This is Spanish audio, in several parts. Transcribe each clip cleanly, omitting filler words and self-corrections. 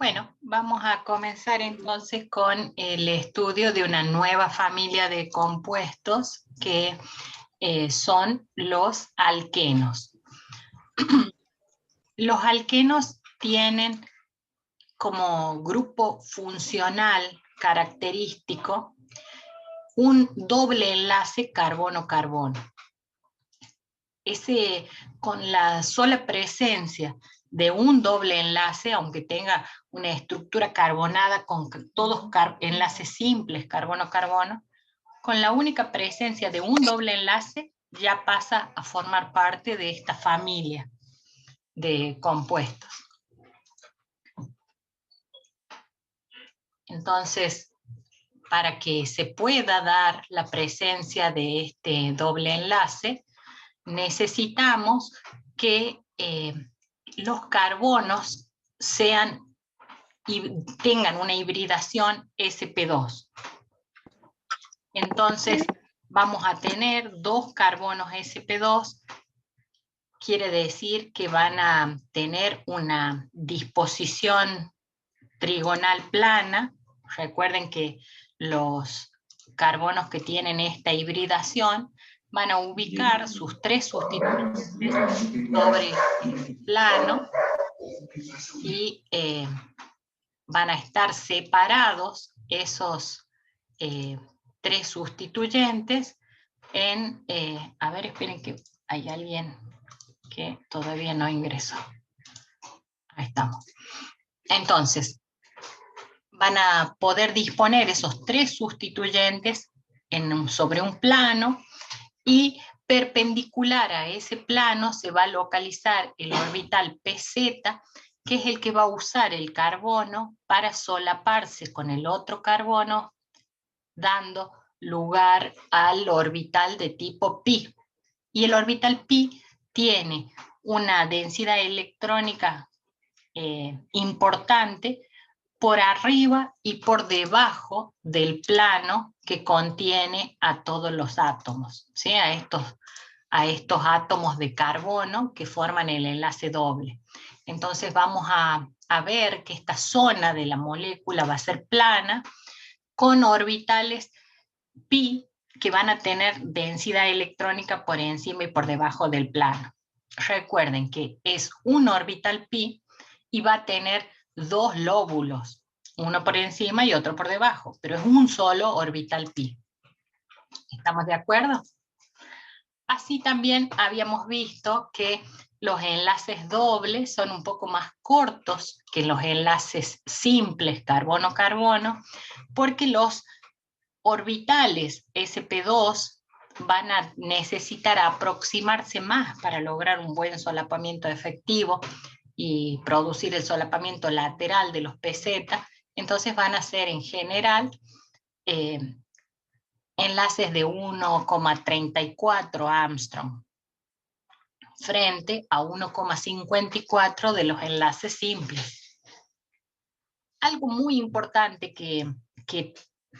Bueno, vamos a comenzar entonces con el estudio de una nueva familia de compuestos que son los alquenos. Los alquenos tienen como grupo funcional característico un doble enlace carbono-carbono. Con la sola presencia de un doble enlace, aunque tenga una estructura carbonada con todos enlaces simples, carbono-carbono, con la única presencia de un doble enlace ya pasa a formar parte de esta familia de compuestos. Entonces, para que se pueda dar la presencia de este doble enlace, necesitamos que los carbonos tengan una hibridación sp2. Entonces vamos a tener dos carbonos sp2, quiere decir que van a tener una disposición trigonal plana. Recuerden que los carbonos que tienen esta hibridación van a ubicar sus tres sustituyentes sobre el plano y van a estar separados esos tres sustituyentes en... a ver, esperen que hay alguien que todavía no ingresó. Ahí estamos. Entonces, van a poder disponer esos tres sustituyentes sobre un plano, y perpendicular a ese plano se va a localizar el orbital PZ, que es el que va a usar el carbono para solaparse con el otro carbono, dando lugar al orbital de tipo pi. Y el orbital pi tiene una densidad electrónica importante por arriba y por debajo del plano que contiene a todos los átomos, ¿sí? a estos átomos de carbono que forman el enlace doble. Entonces vamos a ver que esta zona de la molécula va a ser plana, con orbitales pi que van a tener densidad electrónica por encima y por debajo del plano. Recuerden que es un orbital pi y va a tener dos lóbulos, uno por encima y otro por debajo, pero es un solo orbital pi. ¿Estamos de acuerdo? Así también habíamos visto que los enlaces dobles son un poco más cortos que los enlaces simples carbono-carbono, porque los orbitales sp2 van a necesitar aproximarse más para lograr un buen solapamiento efectivo y producir el solapamiento lateral de los PZ. Entonces van a ser en general enlaces de 1,34 Armstrong frente a 1,54 de los enlaces simples. Algo muy importante que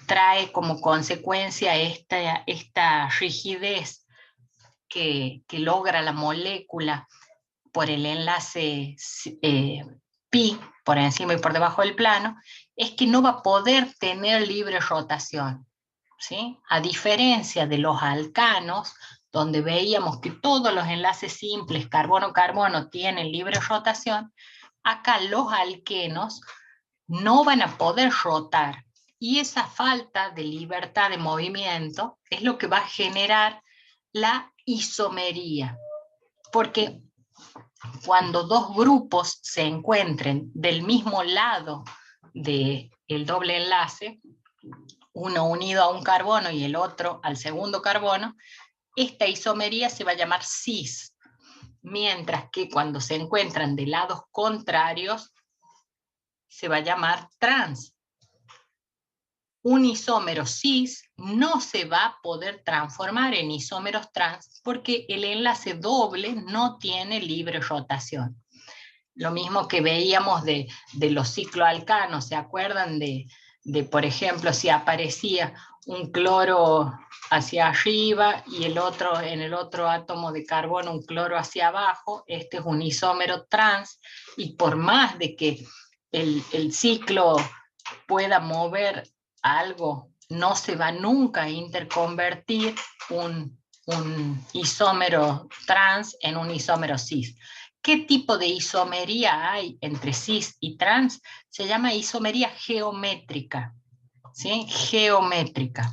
trae como consecuencia esta rigidez que logra la molécula por el enlace pi por encima y por debajo del plano, es que no va a poder tener libre rotación, ¿sí? A diferencia de los alcanos, donde veíamos que todos los enlaces simples carbono-carbono tienen libre rotación, acá los alquenos no van a poder rotar, y esa falta de libertad de movimiento es lo que va a generar la isomería, porque cuando dos grupos se encuentren del mismo lado del doble enlace, uno unido a un carbono y el otro al segundo carbono, esta isomería se va a llamar cis, mientras que cuando se encuentran de lados contrarios se va a llamar trans. Un isómero cis no se va a poder transformar en isómeros trans porque el enlace doble no tiene libre rotación. Lo mismo que veíamos de los cicloalcanos, ¿se acuerdan de, por ejemplo, si aparecía un cloro hacia arriba y en el otro átomo de carbono un cloro hacia abajo? Este es un isómero trans, y por más de que el ciclo pueda mover algo, no se va nunca a interconvertir un isómero trans en un isómero cis. ¿Qué tipo de isomería hay entre cis y trans? Se llama isomería geométrica, ¿sí? Geométrica.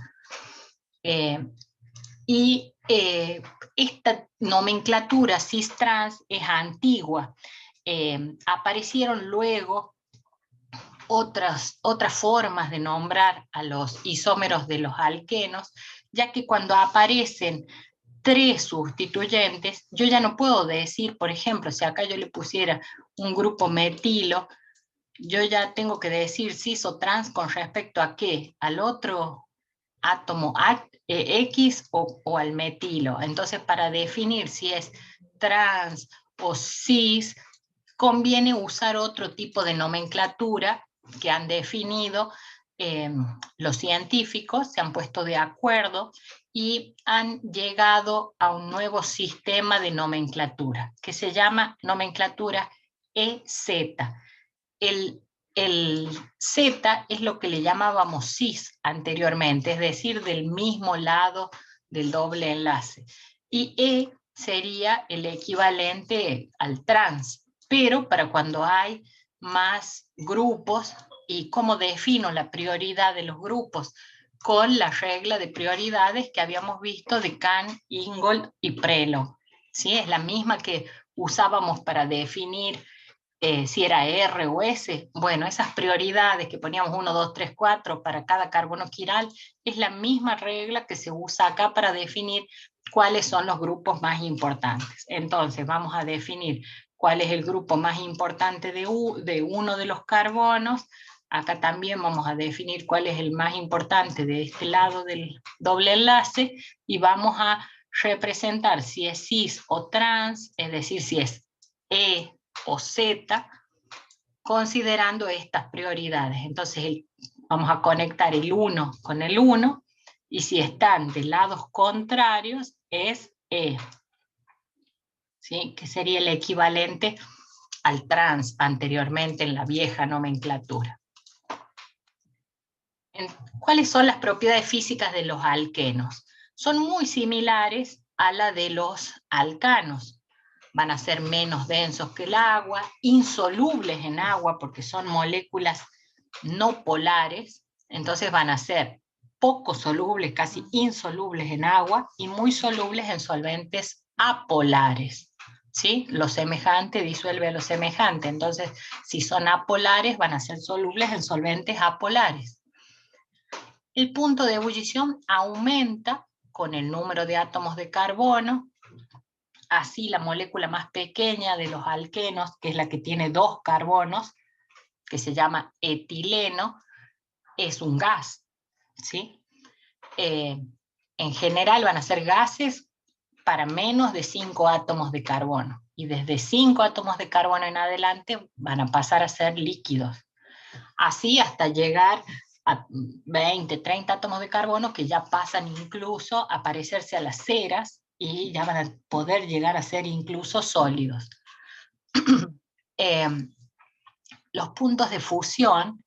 Esta nomenclatura cis-trans es antigua. Aparecieron luego otras formas de nombrar a los isómeros de los alquenos, ya que cuando aparecen 3 sustituyentes, yo ya no puedo decir, por ejemplo, si acá yo le pusiera un grupo metilo, yo ya tengo que decir cis o trans con respecto a qué, al otro átomo X o al metilo. Entonces, para definir si es trans o cis, conviene usar otro tipo de nomenclatura que han definido los científicos, se han puesto de acuerdo y han llegado a un nuevo sistema de nomenclatura, que se llama nomenclatura EZ. El Z es lo que le llamábamos cis anteriormente, es decir, del mismo lado del doble enlace. Y E sería el equivalente al trans, pero para cuando hay más grupos. ¿Y cómo defino la prioridad de los grupos? Con la regla de prioridades que habíamos visto de Kahn, Ingold y Prelog. ¿Sí? Es la misma que usábamos para definir si era R o S. Bueno, esas prioridades que poníamos 1, 2, 3, 4 para cada carbono quiral, es la misma regla que se usa acá para definir cuáles son los grupos más importantes. Entonces, vamos a definir cuál es el grupo más importante de uno de los carbonos. Acá también vamos a definir cuál es el más importante de este lado del doble enlace y vamos a representar si es cis o trans, es decir, si es E o Z, considerando estas prioridades. Entonces vamos a conectar el 1 con el 1, y si están de lados contrarios es E, ¿sí? Que sería el equivalente al trans anteriormente en la vieja nomenclatura. ¿Cuáles son las propiedades físicas de los alquenos? Son muy similares a la de los alcanos. Van a ser menos densos que el agua, insolubles en agua porque son moléculas no polares, entonces van a ser poco solubles, casi insolubles en agua, y muy solubles en solventes apolares. ¿Sí? Lo semejante disuelve a lo semejante, entonces si son apolares van a ser solubles en solventes apolares. El punto de ebullición aumenta con el número de átomos de carbono. Así la molécula más pequeña de los alquenos, que es la que tiene 2 carbonos, que se llama etileno, es un gas, ¿sí? En general van a ser gases para menos de 5 átomos de carbono, y desde 5 átomos de carbono en adelante van a pasar a ser líquidos. Así hasta llegar a 20, 30 átomos de carbono que ya pasan incluso a parecerse a las ceras, y ya van a poder llegar a ser incluso sólidos. Los puntos de fusión,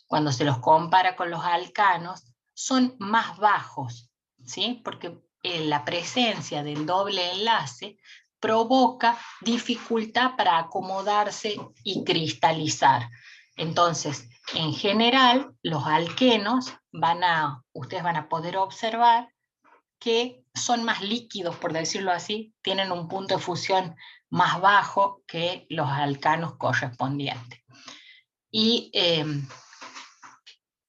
cuando se los compara con los alcanos, son más bajos, ¿sí? Porque la presencia del doble enlace provoca dificultad para acomodarse y cristalizar. Entonces, en general, los alquenos ustedes van a poder observar que son más líquidos, por decirlo así, tienen un punto de fusión más bajo que los alcanos correspondientes. Y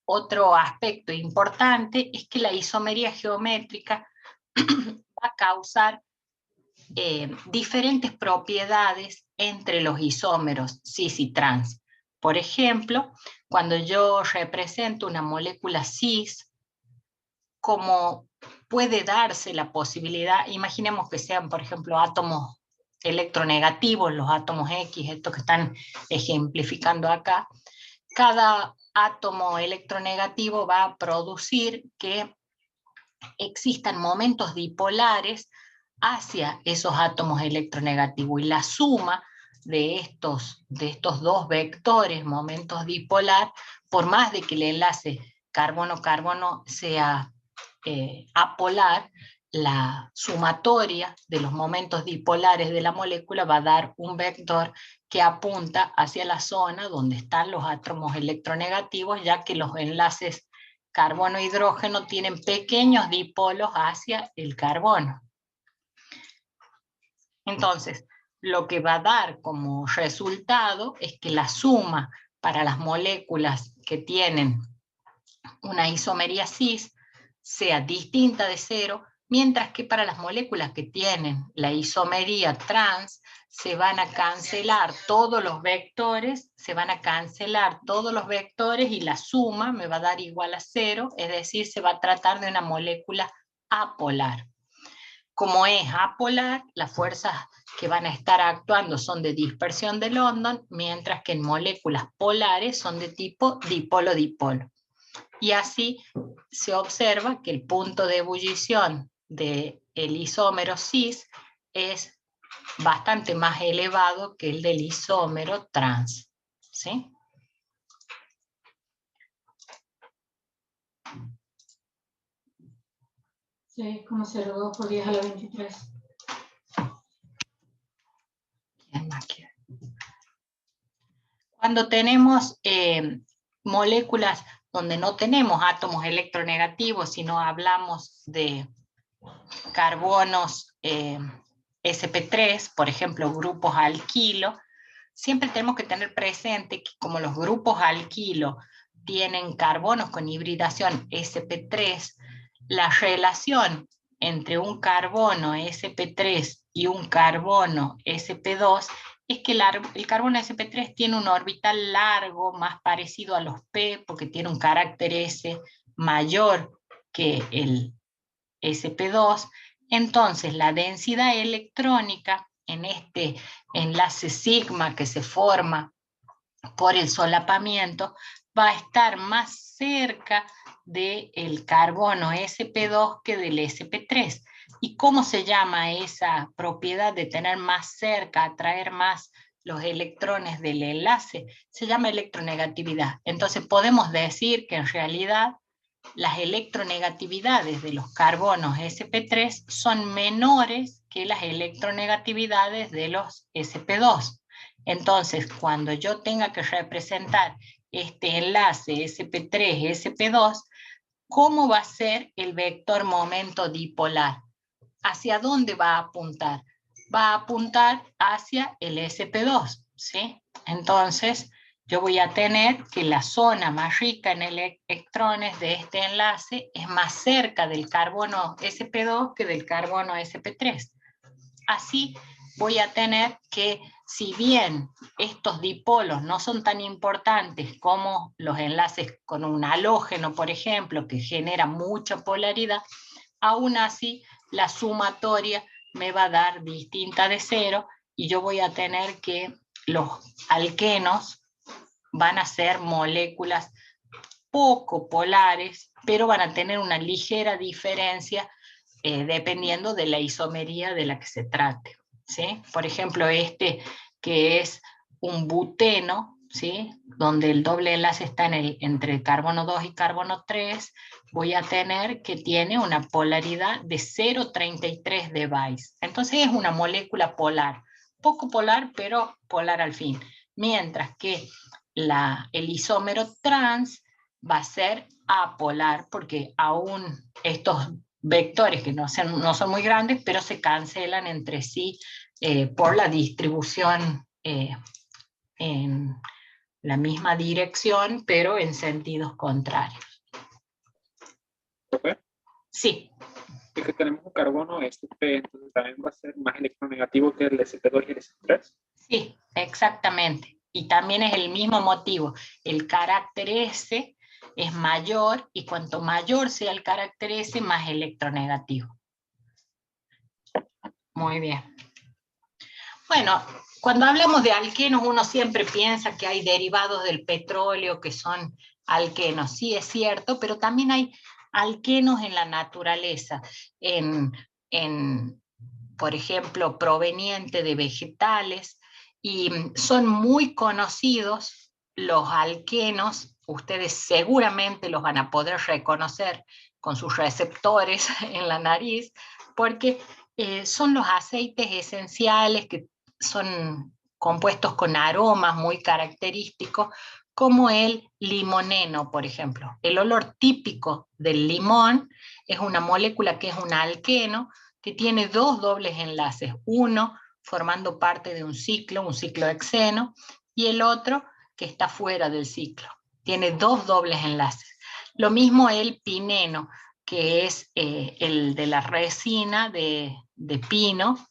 otro aspecto importante es que la isomería geométrica va a causar diferentes propiedades entre los isómeros cis y trans. Por ejemplo, cuando yo represento una molécula cis, como puede darse la posibilidad, imaginemos que sean, por ejemplo, átomos electronegativos, los átomos X, estos que están ejemplificando acá, cada átomo electronegativo va a producir que existan momentos dipolares hacia esos átomos electronegativos, y la suma de estos dos vectores, momentos dipolar, por más de que el enlace carbono-carbono sea apolar, la sumatoria de los momentos dipolares de la molécula va a dar un vector que apunta hacia la zona donde están los átomos electronegativos, ya que los enlaces carbono-hidrógeno tienen pequeños dipolos hacia el carbono. Entonces, lo que va a dar como resultado es que la suma para las moléculas que tienen una isomería cis sea distinta de cero, mientras que para las moléculas que tienen la isomería trans se van a cancelar todos los vectores, y la suma me va a dar igual a cero, es decir, se va a tratar de una molécula apolar. Como es apolar, las fuerzas que van a estar actuando son de dispersión de London, mientras que en moléculas polares son de tipo dipolo-dipolo. Y así se observa que el punto de ebullición del isómero cis es bastante más elevado que el del isómero trans. ¿Sí? Sí, como 0,2 por 10 a la 23. ¿Quién más quiere? Cuando tenemos moléculas donde no tenemos átomos electronegativos, sino hablamos de carbonos sp3, por ejemplo, grupos alquilo, siempre tenemos que tener presente que como los grupos alquilo tienen carbonos con hibridación sp3, la relación entre un carbono sp3 y un carbono sp2 es que el carbono sp3 tiene un orbital largo, más parecido a los p, porque tiene un carácter S mayor que el sp2, entonces la densidad electrónica en este enlace sigma que se forma por el solapamiento va a estar más cerca del carbono sp2 que del sp3. ¿Y cómo se llama esa propiedad de tener más cerca, atraer más los electrones del enlace? Se llama electronegatividad. Entonces podemos decir que en realidad las electronegatividades de los carbonos sp3 son menores que las electronegatividades de los sp2. Entonces, cuando yo tenga que representar este enlace sp3-sp2, ¿cómo va a ser el vector momento dipolar? ¿Hacia dónde va a apuntar? Va a apuntar hacia el sp2, ¿sí? Entonces, yo voy a tener que la zona más rica en electrones de este enlace es más cerca del carbono sp2 que del carbono sp3. Así voy a tener que, si bien estos dipolos no son tan importantes como los enlaces con un halógeno, por ejemplo, que genera mucha polaridad, aún así la sumatoria me va a dar distinta de cero y yo voy a tener que los alquenos van a ser moléculas poco polares, pero van a tener una ligera diferencia dependiendo de la isomería de la que se trate, ¿sí? Por ejemplo, este que es un buteno, ¿sí? Donde el doble enlace está entre carbono 2 y carbono 3, voy a tener que tiene una polaridad de 0,33 de Weiss. Entonces es una molécula polar, poco polar, pero polar al fin. Mientras que el isómero trans va a ser apolar, porque aún estos vectores que no son muy grandes, pero se cancelan entre sí por la distribución en la misma dirección, pero en sentidos contrarios. ¿Profe? Sí. Es que tenemos un carbono sp, entonces también va a ser más electronegativo que el sp2 y el sp3. Sí, exactamente. Y también es el mismo motivo. El carácter S es mayor y cuanto mayor sea el carácter S, más electronegativo. Muy bien. Bueno, cuando hablamos de alquenos uno siempre piensa que hay derivados del petróleo que son alquenos. Sí, es cierto, pero también hay alquenos en la naturaleza, por ejemplo, proveniente de vegetales, Y son muy conocidos los alquenos, ustedes seguramente los van a poder reconocer con sus receptores en la nariz, porque son los aceites esenciales que son compuestos con aromas muy característicos, como el limoneno, por ejemplo. El olor típico del limón es una molécula que es un alqueno, que tiene dos dobles enlaces, uno formando parte de un ciclo hexeno, y el otro que está fuera del ciclo. Tiene dos dobles enlaces. Lo mismo el pineno, que es el de la resina de pino,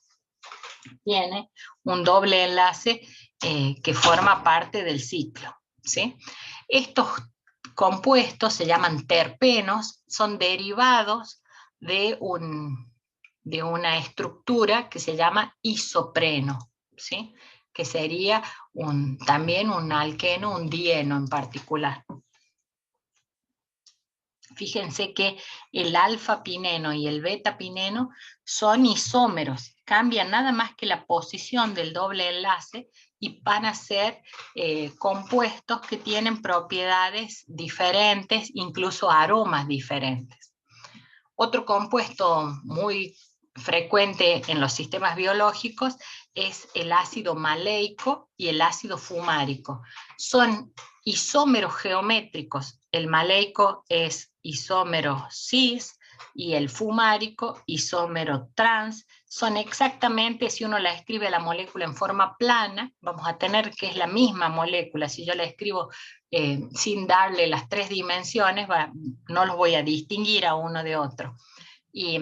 tiene un doble enlace que forma parte del ciclo, ¿sí? Estos compuestos se llaman terpenos, son derivados de una estructura que se llama isopreno, ¿sí? Que sería también un alqueno, un dieno en particular. Fíjense que el alfa-pineno y el beta-pineno son isómeros, cambian nada más que la posición del doble enlace y van a ser compuestos que tienen propiedades diferentes, incluso aromas diferentes. Otro compuesto muy frecuente en los sistemas biológicos es el ácido maleico y el ácido fumárico. Son isómeros geométricos. El maleico es isómero cis y el fumárico isómero trans. Son exactamente, si uno la escribe la molécula en forma plana, vamos a tener que es la misma molécula. Si yo la escribo sin darle las tres dimensiones, no los voy a distinguir a uno de otro. Y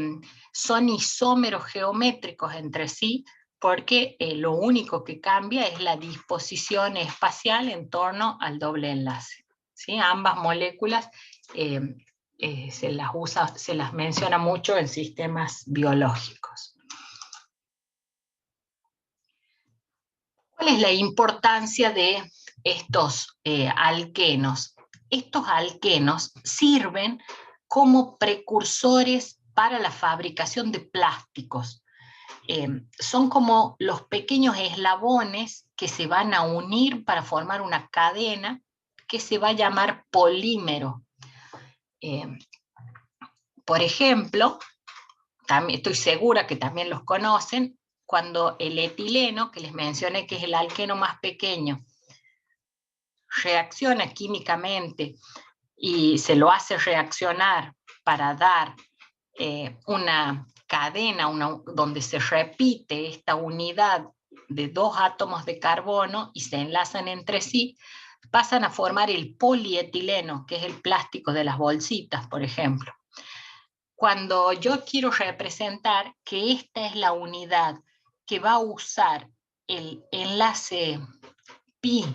son isómeros geométricos entre sí, porque lo único que cambia es la disposición espacial en torno al doble enlace, ¿sí? Ambas moléculas se las menciona mucho en sistemas biológicos. ¿Cuál es la importancia de estos alquenos? Estos alquenos sirven como precursores para la fabricación de plásticos. Son como los pequeños eslabones que se van a unir para formar una cadena que se va a llamar polímero. Por ejemplo, también, estoy segura que también los conocen, cuando el etileno, que les mencioné que es el alqueno más pequeño, reacciona químicamente y se lo hace reaccionar para dar una cadena donde se repite esta unidad de dos átomos de carbono y se enlazan entre sí, pasan a formar el polietileno, que es el plástico de las bolsitas, por ejemplo. Cuando yo quiero representar que esta es la unidad que va a usar el enlace pi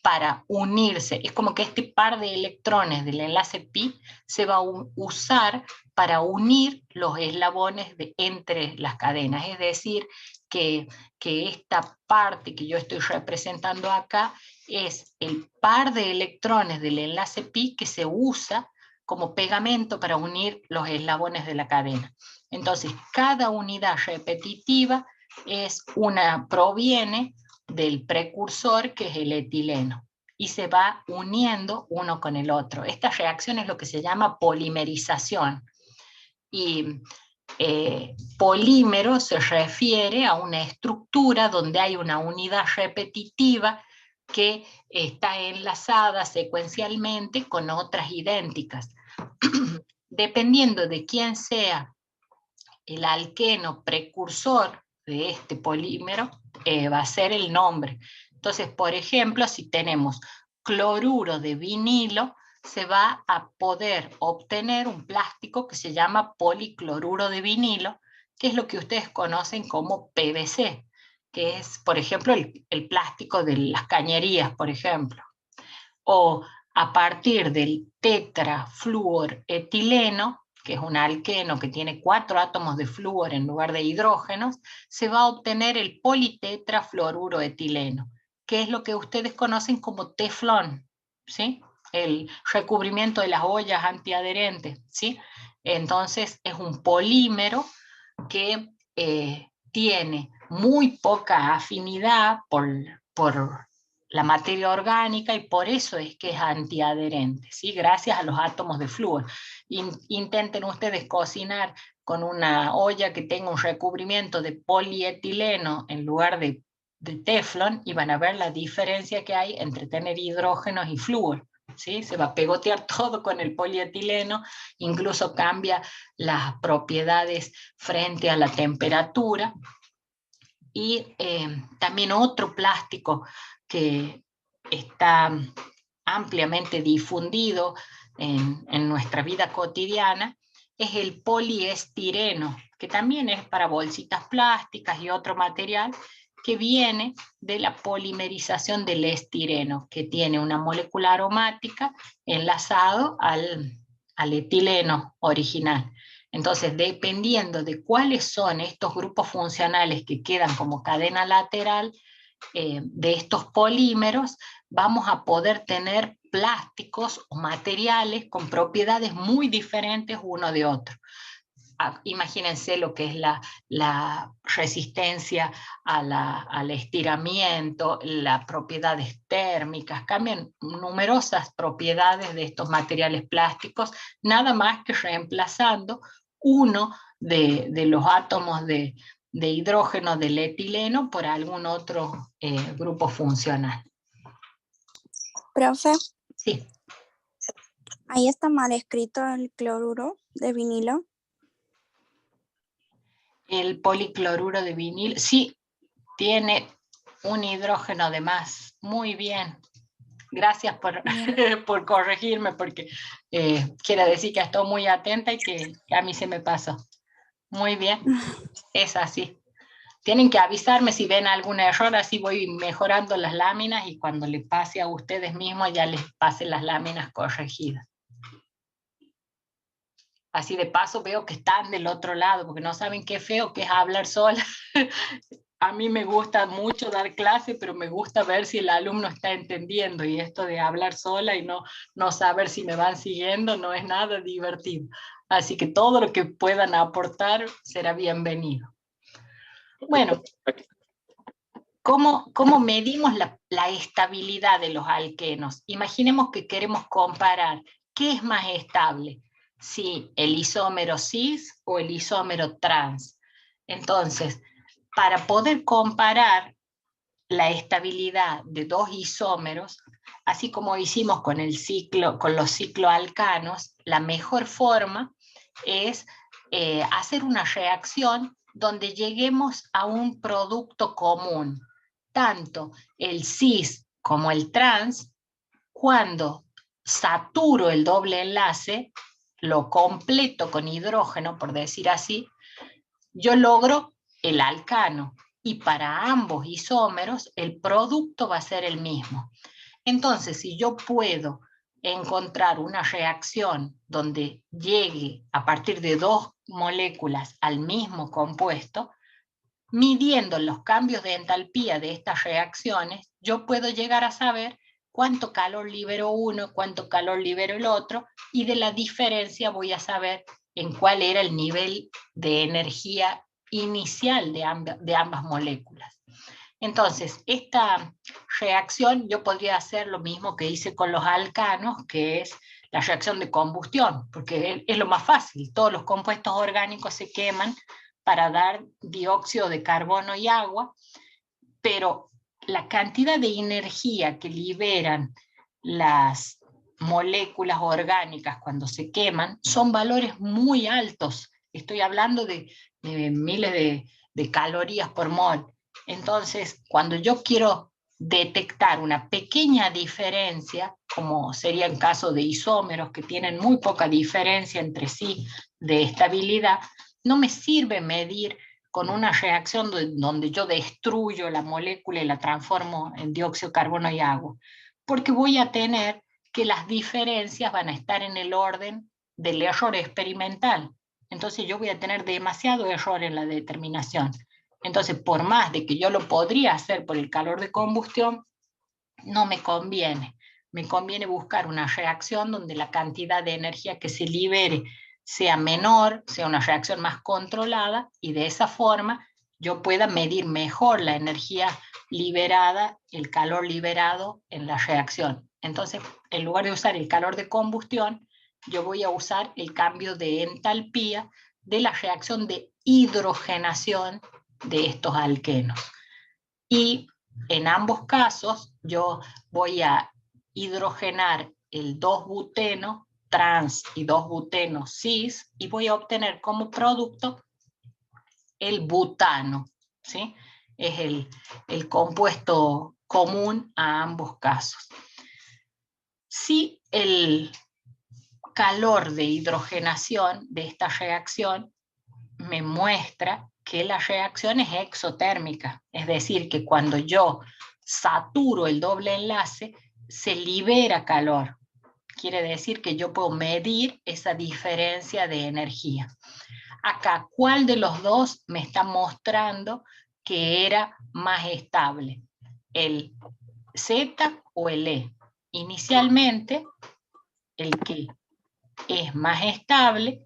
para unirse, es como que este par de electrones del enlace pi se va a usar para unir los eslabones entre las cadenas, es decir, que esta parte que yo estoy representando acá es el par de electrones del enlace pi que se usa como pegamento para unir los eslabones de la cadena. Entonces, cada unidad repetitiva proviene del precursor, que es el etileno, y se va uniendo uno con el otro. Esta reacción es lo que se llama polimerización. Y polímero se refiere a una estructura donde hay una unidad repetitiva que está enlazada secuencialmente con otras idénticas. Dependiendo de quién sea el alqueno precursor de este polímero, va a ser el nombre. Entonces, por ejemplo, si tenemos cloruro de vinilo, se va a poder obtener un plástico que se llama policloruro de vinilo, que es lo que ustedes conocen como PVC, que es, por ejemplo, el plástico de las cañerías, por ejemplo. O a partir del tetrafluoretileno, que es un alqueno que tiene 4 átomos de flúor en lugar de hidrógenos, se va a obtener el politetrafluoruroetileno, que es lo que ustedes conocen como teflón, ¿sí? El recubrimiento de las ollas antiadherentes, ¿sí? Entonces es un polímero que tiene muy poca afinidad por la materia orgánica y por eso es que es antiadherente, ¿sí? Gracias a los átomos de flúor. Intenten ustedes cocinar con una olla que tenga un recubrimiento de polietileno en lugar de teflón y van a ver la diferencia que hay entre tener hidrógenos y flúor, ¿sí? Se va a pegotear todo con el polietileno, incluso cambia las propiedades frente a la temperatura. Y también otro plástico que está ampliamente difundido en nuestra vida cotidiana es el poliestireno, que también es para bolsitas plásticas y otro material que viene de la polimerización del estireno, que tiene una molécula aromática enlazado al etileno original. Entonces, dependiendo de cuáles son estos grupos funcionales que quedan como cadena lateral de estos polímeros, vamos a poder tener plásticos o materiales con propiedades muy diferentes uno de otro. Imagínense lo que es la resistencia al estiramiento, las propiedades térmicas, cambian numerosas propiedades de estos materiales plásticos, nada más que reemplazando uno de los átomos de hidrógeno del etileno por algún otro grupo funcional. Profe, Sí. ahí está mal escrito el cloruro de vinilo. El policloruro de vinilo, sí, tiene un hidrógeno de más. Muy bien. Gracias por corregirme, porque quiere decir que estoy muy atenta y que a mí se me pasó. Muy bien, es así. Tienen que avisarme si ven algún error, así voy mejorando las láminas y cuando les pase a ustedes mismos ya les pase las láminas corregidas. Así de paso veo que están del otro lado, porque no saben qué feo que es hablar sola. A mí me gusta mucho dar clase, pero me gusta ver si el alumno está entendiendo, y esto de hablar sola y no saber si me van siguiendo no es nada divertido. Así que todo lo que puedan aportar será bienvenido. Bueno, ¿cómo medimos la estabilidad de los alquenos? Imaginemos que queremos comparar qué es más estable, si el isómero cis o el isómero trans. Entonces, para poder comparar la estabilidad de dos isómeros, así como hicimos con los cicloalcanos, la mejor forma es hacer una reacción donde lleguemos a un producto común, tanto el cis como el trans. Cuando saturo el doble enlace, lo completo con hidrógeno, por decir así, yo logro el alcano, y para ambos isómeros el producto va a ser el mismo. Entonces, si yo puedo encontrar una reacción donde llegue a partir de dos moléculas al mismo compuesto, midiendo los cambios de entalpía de estas reacciones, yo puedo llegar a saber cuánto calor liberó uno, cuánto calor liberó el otro, y de la diferencia voy a saber en cuál era el nivel de energía inicial de ambas moléculas. Entonces, esta reacción yo podría hacer lo mismo que hice con los alcanos, que es la reacción de combustión, porque es lo más fácil. Todos los compuestos orgánicos se queman para dar dióxido de carbono y agua, pero la cantidad de energía que liberan las moléculas orgánicas cuando se queman son valores muy altos. Estoy hablando de miles de calorías por mol. Entonces, cuando yo quiero detectar una pequeña diferencia, como sería en caso de isómeros que tienen muy poca diferencia entre sí de estabilidad, no me sirve medir con una reacción donde yo destruyo la molécula y la transformo en dióxido de carbono y agua, porque voy a tener que las diferencias van a estar en el orden del error experimental. Entonces yo voy a tener demasiado error en la determinación. Entonces, por más de que yo lo podría hacer por el calor de combustión, no me conviene. Me conviene buscar una reacción donde la cantidad de energía que se libere sea menor, sea una reacción más controlada, y de esa forma yo pueda medir mejor la energía liberada, el calor liberado en la reacción. Entonces, en lugar de usar el calor de combustión, yo voy a usar el cambio de entalpía de la reacción de hidrogenación de estos alquenos. Y en ambos casos, yo voy a hidrogenar el 2-buteno trans y 2-buteno cis, y voy a obtener como producto el butano, ¿sí? Es el compuesto común a ambos casos. Si el calor de hidrogenación de esta reacción me muestra que la reacción es exotérmica, es decir, que cuando yo saturo el doble enlace, se libera calor. Quiere decir que yo puedo medir esa diferencia de energía. Acá, ¿cuál de los dos me está mostrando que era más estable? ¿El Z o el E? Inicialmente, el que es más estable,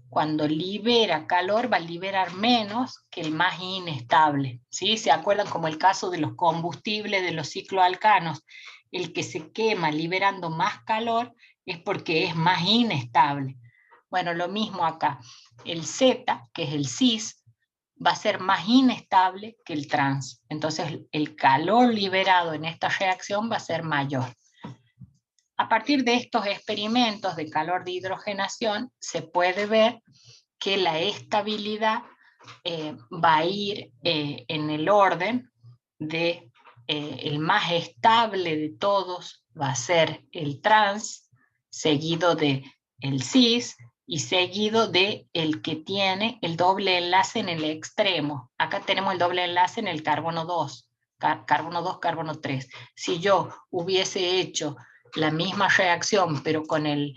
cuando libera calor, va a liberar menos que el más inestable, ¿sí? ¿Se acuerdan como el caso de los combustibles de los cicloalcanos? El que se quema liberando más calor es porque es más inestable. Bueno, lo mismo acá. El Z, que es el cis, va a ser más inestable que el trans. Entonces, el calor liberado en esta reacción va a ser mayor. A partir de estos experimentos de calor de hidrogenación, se puede ver que la estabilidad va a ir en el orden de el más estable de todos va a ser el trans, seguido de el cis y seguido de el que tiene el doble enlace en el extremo. Acá tenemos el doble enlace en el carbono 2, carbono 2, carbono 3. Si yo hubiese hecho la misma reacción, pero con el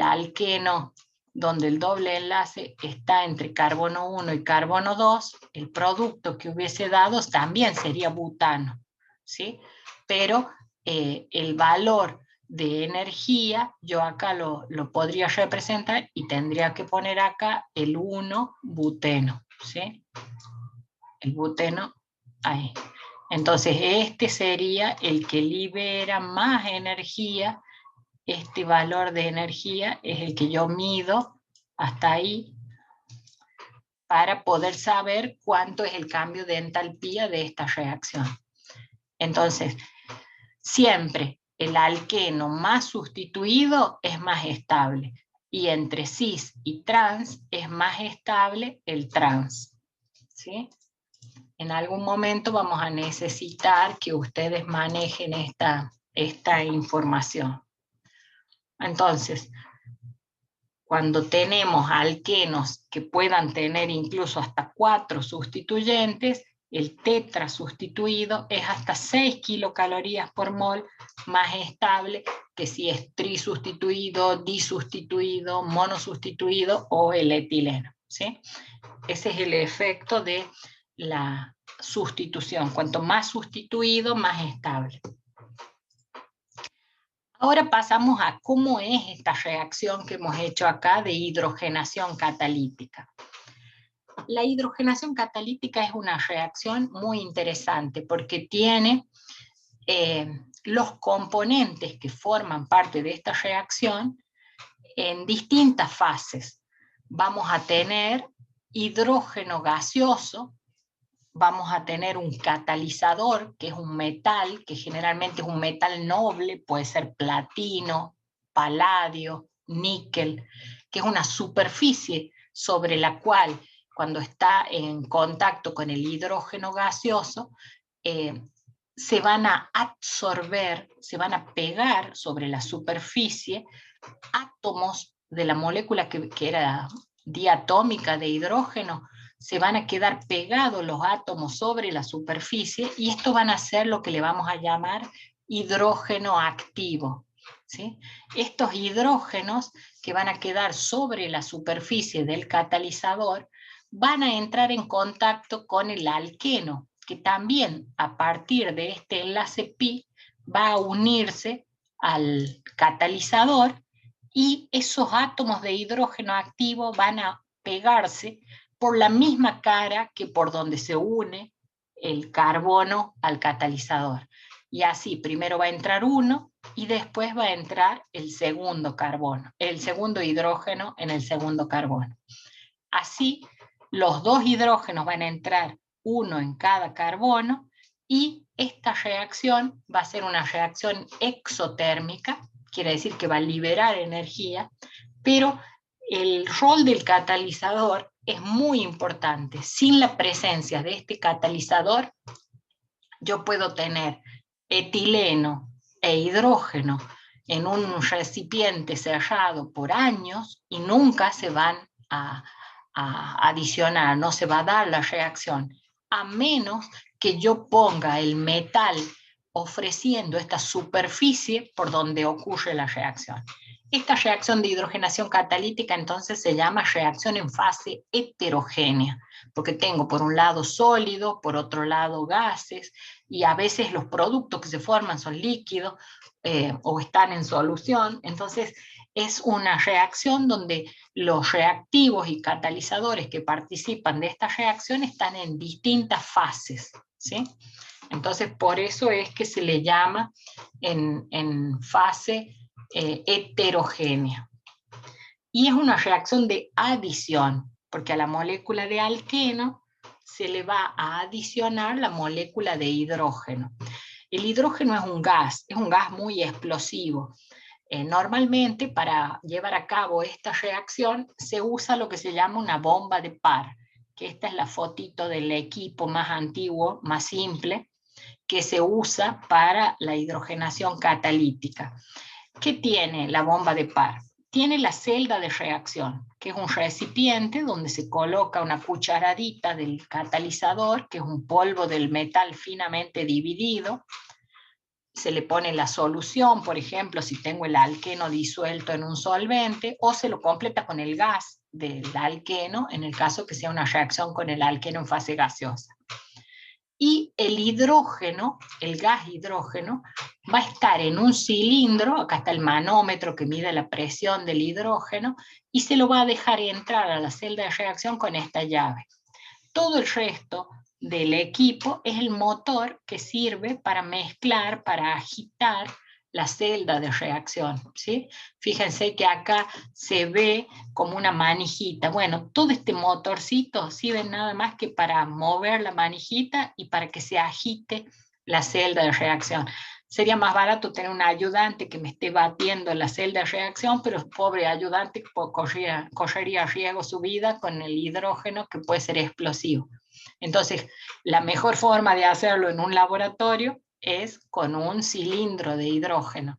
alqueno, donde el doble enlace está entre carbono 1 y carbono 2, el producto que hubiese dado también sería butano, ¿sí? Pero el valor de energía, yo acá lo podría representar y tendría que poner acá el 1-buteno, ¿sí? El buteno ahí. Entonces este sería el que libera más energía. Este valor de energía es el que yo mido hasta ahí para poder saber cuánto es el cambio de entalpía de esta reacción. Entonces, siempre el alqueno más sustituido es más estable, y entre cis y trans es más estable el trans, ¿sí? En algún momento vamos a necesitar que ustedes manejen esta información. Entonces, cuando tenemos alquenos que puedan tener incluso hasta 4 sustituyentes, el tetrasustituido es hasta 6 kilocalorías por mol más estable que si es trisustituido, disustituido, monosustituido o el etileno, ¿sí? Ese es el efecto de la sustitución. Cuanto más sustituido, más estable. Ahora pasamos a cómo es esta reacción que hemos hecho acá de hidrogenación catalítica. La hidrogenación catalítica es una reacción muy interesante porque tiene los componentes que forman parte de esta reacción en distintas fases. Vamos a tener hidrógeno gaseoso, vamos a tener un catalizador, que es un metal, que generalmente es un metal noble, puede ser platino, paladio, níquel, que es una superficie sobre la cual, cuando está en contacto con el hidrógeno gaseoso, se van a absorber, se van a pegar sobre la superficie átomos de la molécula que era diatómica de hidrógeno, se van a quedar pegados los átomos sobre la superficie y esto van a ser lo que le vamos a llamar hidrógeno activo, ¿sí? Estos hidrógenos que van a quedar sobre la superficie del catalizador van a entrar en contacto con el alqueno, que también a partir de este enlace pi va a unirse al catalizador, y esos átomos de hidrógeno activo van a pegarse por la misma cara que por donde se une el carbono al catalizador. Y así, primero va a entrar uno y después va a entrar el segundo carbono, el segundo hidrógeno en el segundo carbono. Así, los dos hidrógenos van a entrar uno en cada carbono y esta reacción va a ser una reacción exotérmica, quiere decir que va a liberar energía, pero el rol del catalizador es muy importante. Sin la presencia de este catalizador, yo puedo tener etileno e hidrógeno en un recipiente cerrado por años y nunca se van a adicionar, no se va a dar la reacción, a menos que yo ponga el metal ofreciendo esta superficie por donde ocurre la reacción. Esta reacción de hidrogenación catalítica entonces se llama reacción en fase heterogénea, porque tengo por un lado sólido, por otro lado gases, y a veces los productos que se forman son líquidos o están en solución. Entonces es una reacción donde los reactivos y catalizadores que participan de esta reacción están en distintas fases, ¿sí? Entonces por eso es que se le llama en fase heterogénea. Y es una reacción de adición, porque a la molécula de alqueno se le va a adicionar la molécula de hidrógeno. El hidrógeno es un gas muy explosivo. Normalmente para llevar a cabo esta reacción se usa lo que se llama una bomba de par, que esta es la fotito del equipo más antiguo, más simple, que se usa para la hidrogenación catalítica. ¿Qué tiene la bomba de par? Tiene la celda de reacción, que es un recipiente donde se coloca una cucharadita del catalizador, que es un polvo del metal finamente dividido. Se le pone la solución, por ejemplo, si tengo el alqueno disuelto en un solvente, o se lo completa con el gas del alqueno, en el caso que sea una reacción con el alqueno en fase gaseosa. Y el hidrógeno, el gas hidrógeno, va a estar en un cilindro, acá está el manómetro que mide la presión del hidrógeno, y se lo va a dejar entrar a la celda de reacción con esta llave. Todo el resto del equipo es el motor que sirve para mezclar, para agitar la celda de reacción, ¿sí? Fíjense que acá se ve como una manijita. Bueno, todo este motorcito sirve nada más que para mover la manijita y para que se agite la celda de reacción. Sería más barato tener un ayudante que me esté batiendo la celda de reacción, pero el pobre ayudante correría riesgo su vida con el hidrógeno, que puede ser explosivo. Entonces, la mejor forma de hacerlo en un laboratorio es con un cilindro de hidrógeno.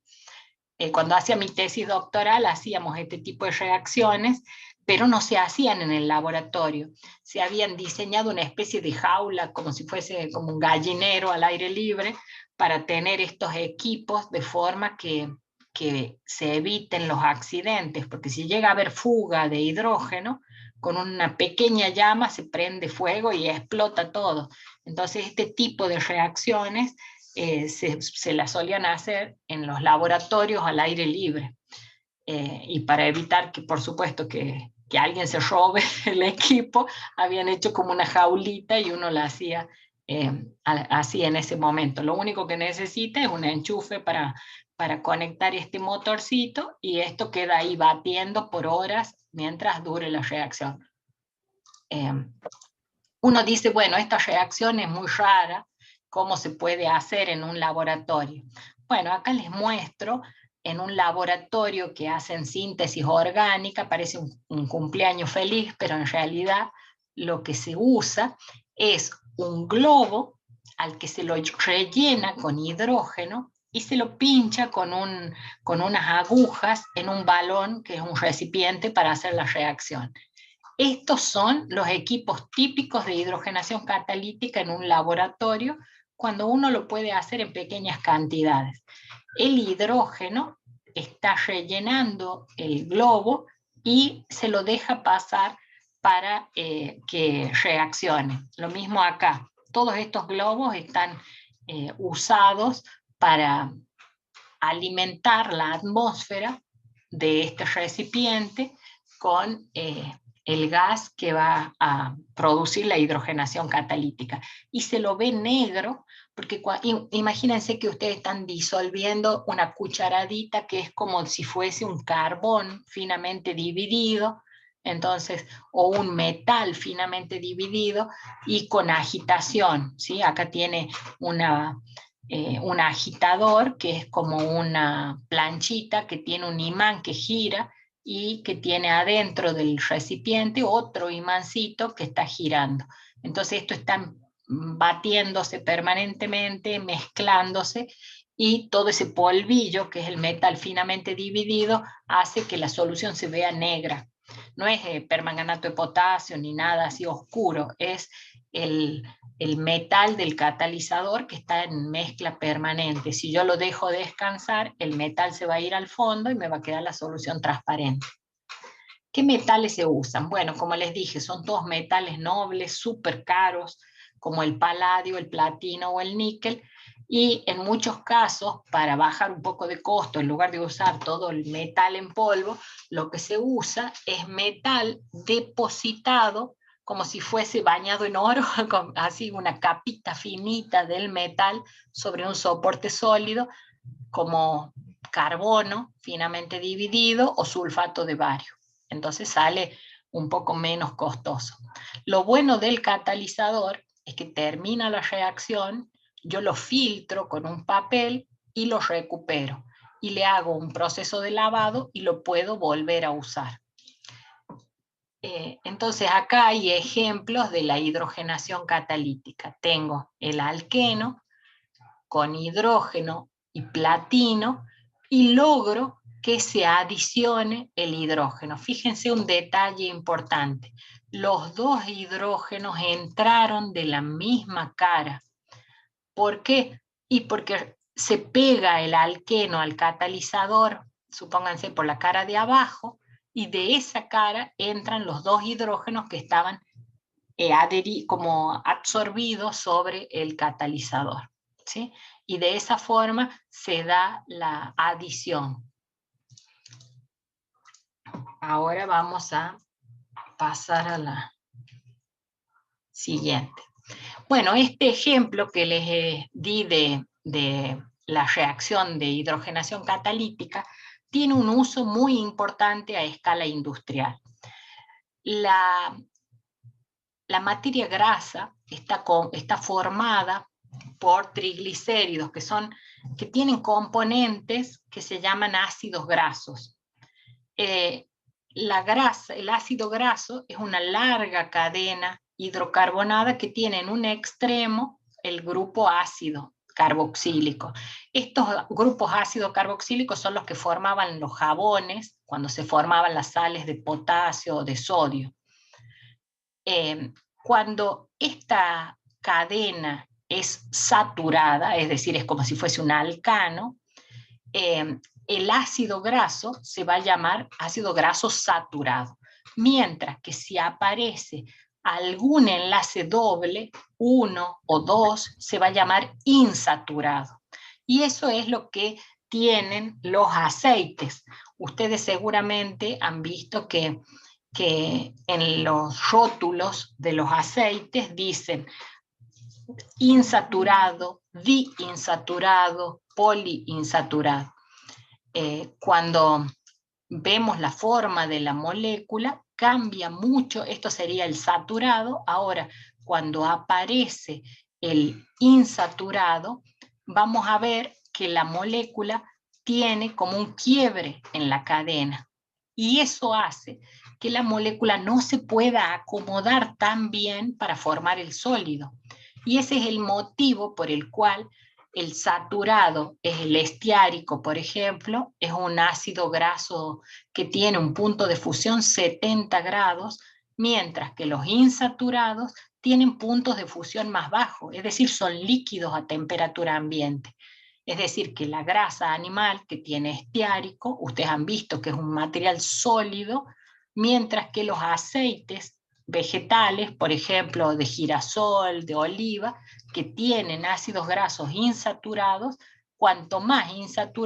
Cuando hacía mi tesis doctoral hacíamos este tipo de reacciones, pero no se hacían en el laboratorio. Se habían diseñado una especie de jaula, como si fuese como un gallinero al aire libre, para tener estos equipos de forma que se eviten los accidentes, porque si llega a haber fuga de hidrógeno, con una pequeña llama se prende fuego y explota todo. Entonces este tipo de reacciones se las solían hacer en los laboratorios al aire libre. Y para evitar que, por supuesto, que alguien se robe el equipo, habían hecho como una jaulita y uno la hacía así en ese momento. Lo único que necesita es un enchufe para conectar este motorcito y esto queda ahí batiendo por horas mientras dure la reacción. Uno dice, bueno, esta reacción es muy rara, ¿cómo se puede hacer en un laboratorio? Bueno, acá les muestro en un laboratorio que hacen síntesis orgánica, parece un cumpleaños feliz, pero en realidad lo que se usa es un globo al que se lo rellena con hidrógeno y se lo pincha con unas agujas en un balón, que es un recipiente para hacer la reacción. Estos son los equipos típicos de hidrogenación catalítica en un laboratorio, cuando uno lo puede hacer en pequeñas cantidades. El hidrógeno está rellenando el globo y se lo deja pasar para que reaccione. Lo mismo acá. Todos estos globos están usados para alimentar la atmósfera de este recipiente con el gas que va a producir la hidrogenación catalítica. Y se lo ve negro, porque imagínense que ustedes están disolviendo una cucharadita que es como si fuese un carbón finamente dividido, entonces, o un metal finamente dividido, y con agitación, ¿sí? Acá tiene un agitador que es como una planchita que tiene un imán que gira, y que tiene adentro del recipiente otro imancito que está girando. Entonces esto está batiéndose permanentemente, mezclándose, y todo ese polvillo, que es el metal finamente dividido, hace que la solución se vea negra. No es permanganato de potasio ni nada así oscuro, es el metal del catalizador que está en mezcla permanente. Si yo lo dejo descansar, el metal se va a ir al fondo y me va a quedar la solución transparente. ¿Qué metales se usan? Bueno, como les dije, son todos metales nobles, súper caros, como el paladio, el platino o el níquel, y en muchos casos, para bajar un poco de costo, en lugar de usar todo el metal en polvo, lo que se usa es metal depositado como si fuese bañado en oro, así una capita finita del metal sobre un soporte sólido, como carbono finamente dividido o sulfato de bario. Entonces sale un poco menos costoso. Lo bueno del catalizador es que termina la reacción, yo lo filtro con un papel y lo recupero, y le hago un proceso de lavado y lo puedo volver a usar. Entonces acá hay ejemplos de la hidrogenación catalítica. Tengo el alqueno con hidrógeno y platino, y logro que se adicione el hidrógeno. Fíjense un detalle importante. Los dos hidrógenos entraron de la misma cara. ¿Por qué? Y porque se pega el alqueno al catalizador, supónganse por la cara de abajo, y de esa cara entran los dos hidrógenos que estaban como absorbidos sobre el catalizador, ¿sí? Y de esa forma se da la adición. Ahora vamos a pasar a la siguiente. Bueno, este ejemplo que les di de la reacción de hidrogenación catalítica tiene un uso muy importante a escala industrial. La materia grasa está formada por triglicéridos que tienen componentes que se llaman ácidos grasos. La grasa, el ácido graso, es una larga cadena hidrocarbonada que tiene en un extremo el grupo ácido carboxílico. Estos grupos ácido carboxílicos son los que formaban los jabones cuando se formaban las sales de potasio o de sodio. Cuando esta cadena es saturada, es decir, es como si fuese un alcano, el ácido graso se va a llamar ácido graso saturado, mientras que si aparece algún enlace doble, 1 o 2, se va a llamar insaturado. Y eso es lo que tienen los aceites. Ustedes seguramente han visto que en los rótulos de los aceites dicen insaturado, diinsaturado, poliinsaturado. Cuando vemos la forma de la molécula, cambia mucho. Esto sería el saturado. Ahora, cuando aparece el insaturado, vamos a ver que la molécula tiene como un quiebre en la cadena. Y eso hace que la molécula no se pueda acomodar tan bien para formar el sólido. Y ese es el motivo por el cual el saturado es el estiárico, por ejemplo, es un ácido graso que tiene un punto de fusión 70 grados, mientras que los insaturados tienen puntos de fusión más bajos, es decir, son líquidos a temperatura ambiente. Es decir, que la grasa animal que tiene estiárico, ustedes han visto que es un material sólido, mientras que los aceites vegetales, por ejemplo, de girasol, de oliva, que tienen ácidos grasos insaturados, cuanto más insaturados